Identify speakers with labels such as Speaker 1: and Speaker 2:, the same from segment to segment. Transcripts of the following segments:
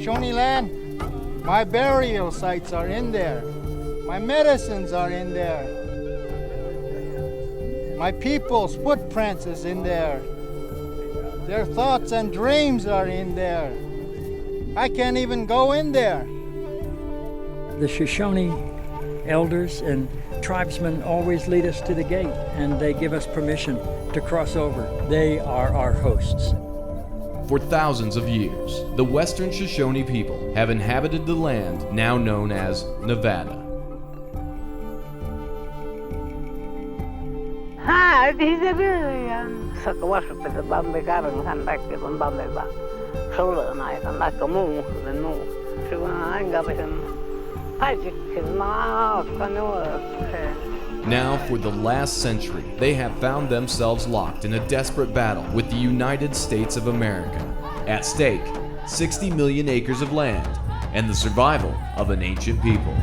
Speaker 1: Shoshone land, my burial sites are in there. My medicines are in there. My people's footprints is in there. Their thoughts and dreams are in there. I can't even go in there.
Speaker 2: The Shoshone elders and tribesmen always lead us to the gate, and they give us permission to cross over. They are our hosts.
Speaker 3: For thousands of years, the Western Shoshone people have inhabited the land now known as Nevada. Now, for the last century, they have found themselves locked in a desperate battle with the United States of America. At stake, 60 million acres of land and the survival of an ancient people.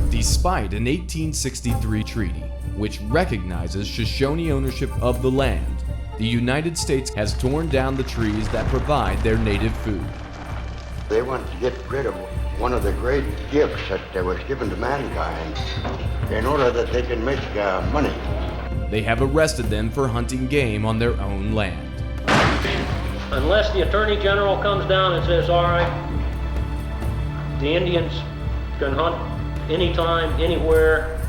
Speaker 3: Despite an 1863 treaty, which recognizes Shoshone ownership of the land, the United States has torn down the trees that provide their native food.
Speaker 4: They want to get rid of one of the great gifts that was given to mankind in order that they can make money.
Speaker 3: They have arrested them for hunting game on their own land.
Speaker 5: Unless the Attorney General comes down and says, all right, the Indians can hunt anytime, anywhere,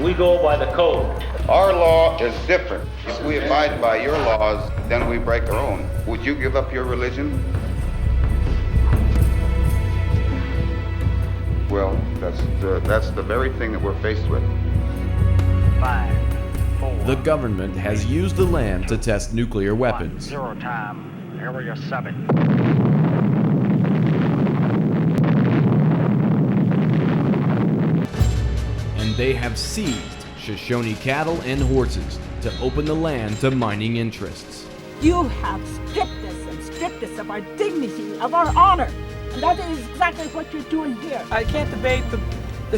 Speaker 5: we go by the code.
Speaker 6: Our law is different. If we abide by your laws, then we break our own. Would you give up your religion? Well, that's the very thing that we're faced with.
Speaker 7: 5, 4.
Speaker 3: The government has used the land to test nuclear weapons.
Speaker 7: 0 time, area 7.
Speaker 3: And they have seized Shoshone cattle and horses to open the land to mining interests.
Speaker 8: You have stripped us of our dignity, of our honor. And that is exactly what you're doing here.
Speaker 9: I can't debate the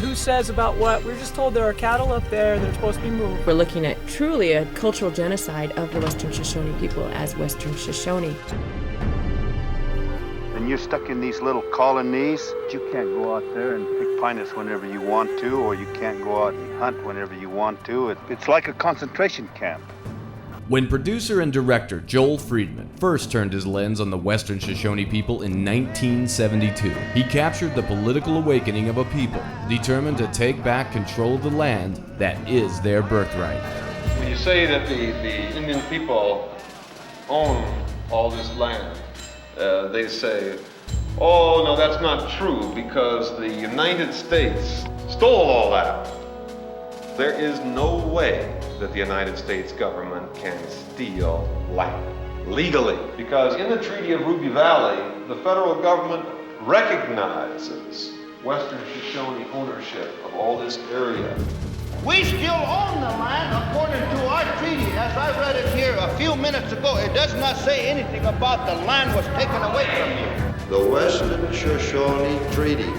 Speaker 9: who says about what. We're just told there are cattle up there that are supposed to be moved.
Speaker 10: We're looking at truly a cultural genocide of the Western Shoshone people as Western Shoshone.
Speaker 6: And you're stuck in these little colonies. You can't go out there and pick pinus whenever you want to, or you can't go out and hunt whenever you want to. It's like a concentration camp.
Speaker 3: When producer and director Joel Friedman first turned his lens on the Western Shoshone people in 1972, he captured the political awakening of a people determined to take back control of the land that is their birthright.
Speaker 11: When you say that the Indian people own all this land, they say, oh, no, that's not true because the United States stole all that. There is no way that the United States government can steal land legally, because in the Treaty of Ruby Valley, the federal government recognizes Western Shoshone ownership of all this area.
Speaker 12: We still own the land according to our treaty. As I read it here a few minutes ago, it does not say anything about the land was taken away from you.
Speaker 4: The Western Shoshone Treaty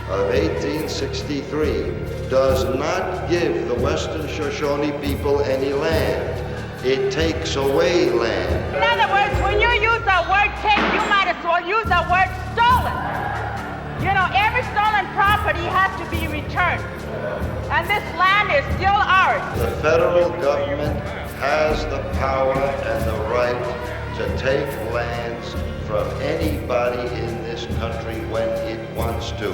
Speaker 4: of 1863 does not give the Western Shoshone people any land. It takes away land.
Speaker 8: In other words, when you use the word take, you might as well use the word stolen. You know, every stolen property has to be returned. And this land is still ours.
Speaker 4: The federal government has the power and the right to take lands from anybody in this country when it wants to.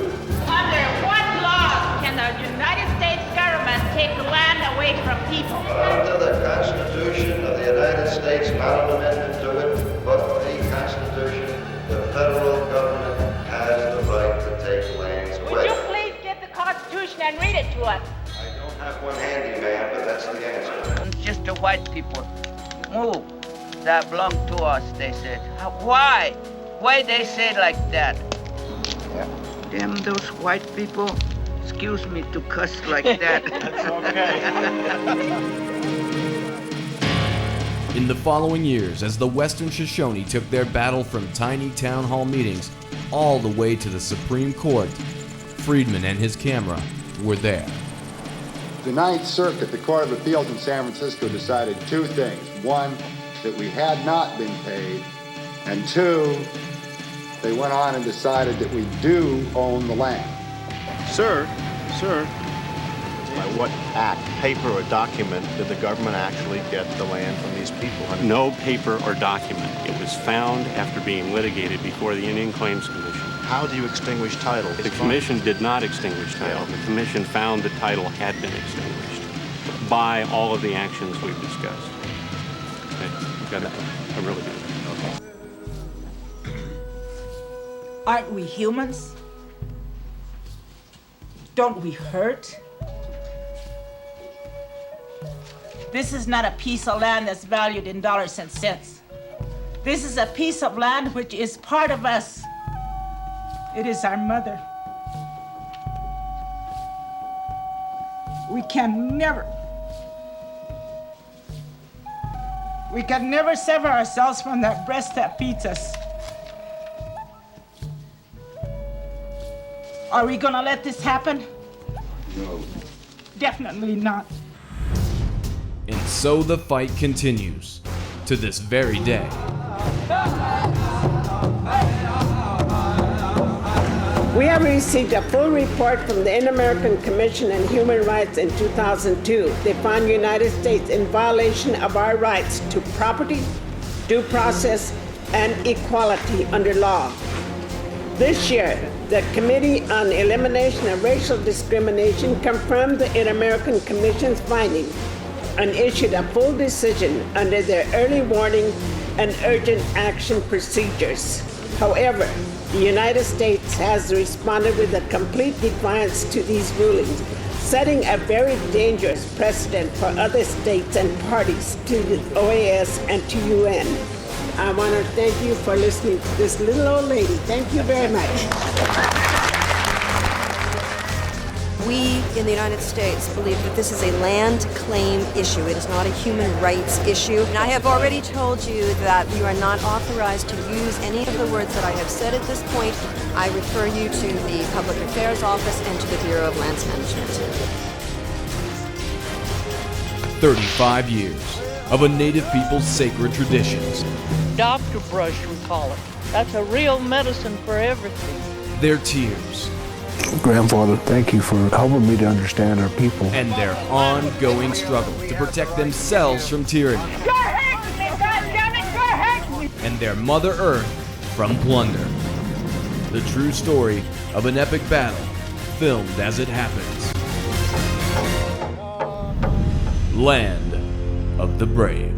Speaker 8: Under what laws can the United States government take land away from people?
Speaker 4: Under the Constitution of the United States, not an amendment to it, but the Constitution, the federal government has the right to take lands away.
Speaker 8: Would you please get the Constitution and read it to us?
Speaker 4: I don't have one handy, ma'am, but that's the answer.
Speaker 13: It's just the white people move that belong to us, they said. Why? Why they say like that? Yeah. Damn those white people. Excuse me to cuss like that.
Speaker 11: That's okay.
Speaker 3: In the following years, as the Western Shoshone took their battle from tiny town hall meetings all the way to the Supreme Court, Friedman and his camera were there.
Speaker 14: The Ninth Circuit, the Court of Appeals in San Francisco, decided two things. One, that we had not been paid, and two, they went on and decided that we do own the land.
Speaker 15: Sir, by what act, paper or document, did the government actually get the land from these people?
Speaker 16: No paper or document. It was found after being litigated before the Indian Claims Commission.
Speaker 15: How do you extinguish title?
Speaker 16: The commission did not extinguish title. The commission found the title had been extinguished by all of the actions we've discussed. Okay. Got that? I really do.
Speaker 8: Aren't we humans? Don't we hurt? This is not a piece of land that's valued in dollars and cents. This is a piece of land which is part of us. It is our mother. We can never sever ourselves from that breast that feeds us. Are we gonna let this happen?
Speaker 14: No.
Speaker 8: Definitely not.
Speaker 3: And so the fight continues to this very day.
Speaker 17: We have received a full report from the Inter-American Commission on Human Rights in 2002. They found the United States in violation of our rights to property, due process, and equality under law. This year, the Committee on Elimination of Racial Discrimination confirmed the Inter-American Commission's finding and issued a full decision under their early warning and urgent action procedures. However, the United States has responded with a complete defiance to these rulings, setting a very dangerous precedent for other states and parties to the OAS and to UN. I want to thank you for listening to this little old lady. Thank you very much.
Speaker 18: We in the United States believe that this is a land claim issue. It is not a human rights issue. And I have already told you that you are not authorized to use any of the words that I have said at this point. I refer you to the Public Affairs Office and to the Bureau of Lands Management.
Speaker 3: 35 years of a native people's sacred traditions.
Speaker 19: Doctor brush, we call it. That's a real medicine for everything.
Speaker 3: Their tears.
Speaker 20: Grandfather, thank you for helping me to understand our people.
Speaker 3: And their ongoing struggle to protect themselves from tyranny.
Speaker 8: You're hurting me, goddammit, you're hurting me!
Speaker 3: And their Mother Earth from plunder. The true story of an epic battle, filmed as it happens. Land of the Brave.